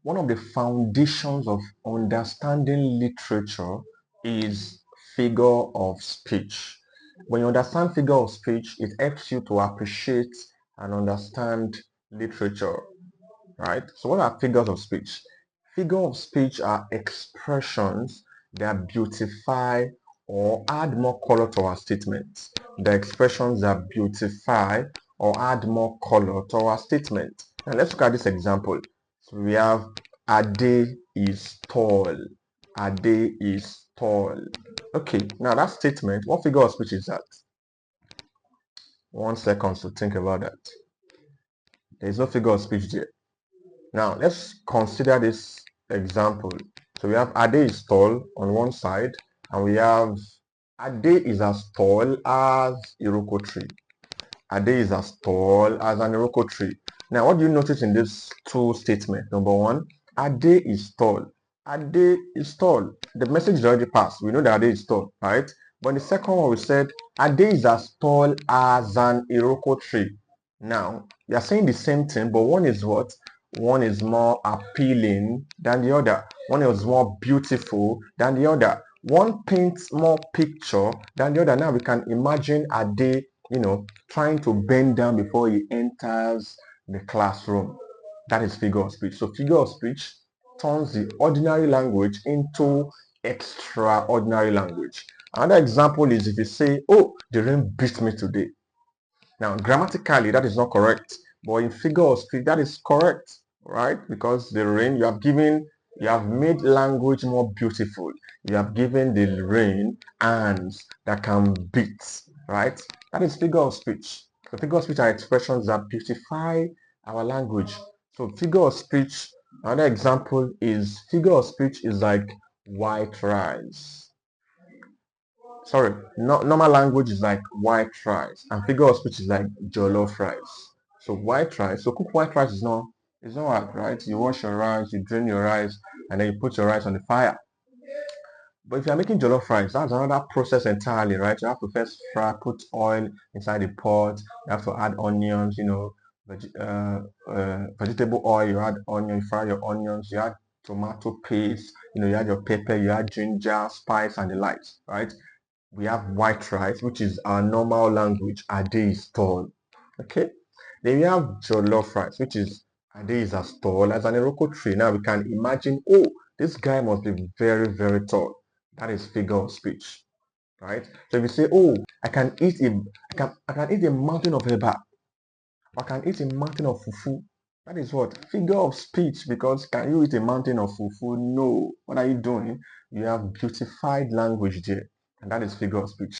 one of the foundations of understanding literature is figure of speech. When you understand figure of speech, it helps you to appreciate and understand literature, right? So what are figures of speech? Figure of speech are expressions that beautify or add more color to our statements. The expressions that beautify or add more color to our statement. Now let's look at this example. So we have Ade is tall. Ade is tall. Okay, now that statement, what figure of speech is that? 1 second to think about that. There is no figure of speech there. Now let's consider this example. So we have Ade is tall on one side, and we have Ade is as tall as Iroko tree. Ade is as tall as an Iroko tree. Now what do you notice in these two statements? Number one, Ade is tall. Ade is tall. The message is already passed. We know that Ade is tall, right? But in the second one we said Ade is as tall as an Iroko tree. Now we are saying the same thing, but one is what? One is more appealing than the other. One is more beautiful than the other. One paints more picture than the other. Now we can imagine Ade, trying to bend down before he enters the classroom. That is figure of speech. So figure of speech turns the ordinary language into extraordinary language. Another example is if you say, oh, the rain beat me today. Now, grammatically, that is not correct. But in figure of speech, that is correct, right? Because the rain, you have made language more beautiful. You have given the rain hands that can beat, right? That is figure of speech. So figure of speech are expressions that beautify our language. So figure of speech, another example is figure of speech is like white rice. Sorry, normal language is like white rice, and figure of speech is like jollof rice. So white rice, so cook white rice is not hard, right? You wash your rice, you drain your rice, and then you put your rice on the fire. But if you're making jollof rice, that's another process entirely, right? You have to first fry, put oil inside the pot. You have to add onions, vegetable oil. You add onion, you fry your onions. You add tomato paste. You add your pepper. You add ginger, spice, and the likes, right? We have white rice, which is our normal language. Ade is tall. Okay. Then we have jollof rice, which is Ade is as tall as an Iroko tree. Now we can imagine, oh, this guy must be very, very tall. That is figure of speech, right? So if you say, oh, I can eat a mountain of eba, I can eat a mountain of fufu. That is what? Figure of speech, because can you eat a mountain of fufu? No. What are you doing? You have beautified language there, and that is figure of speech.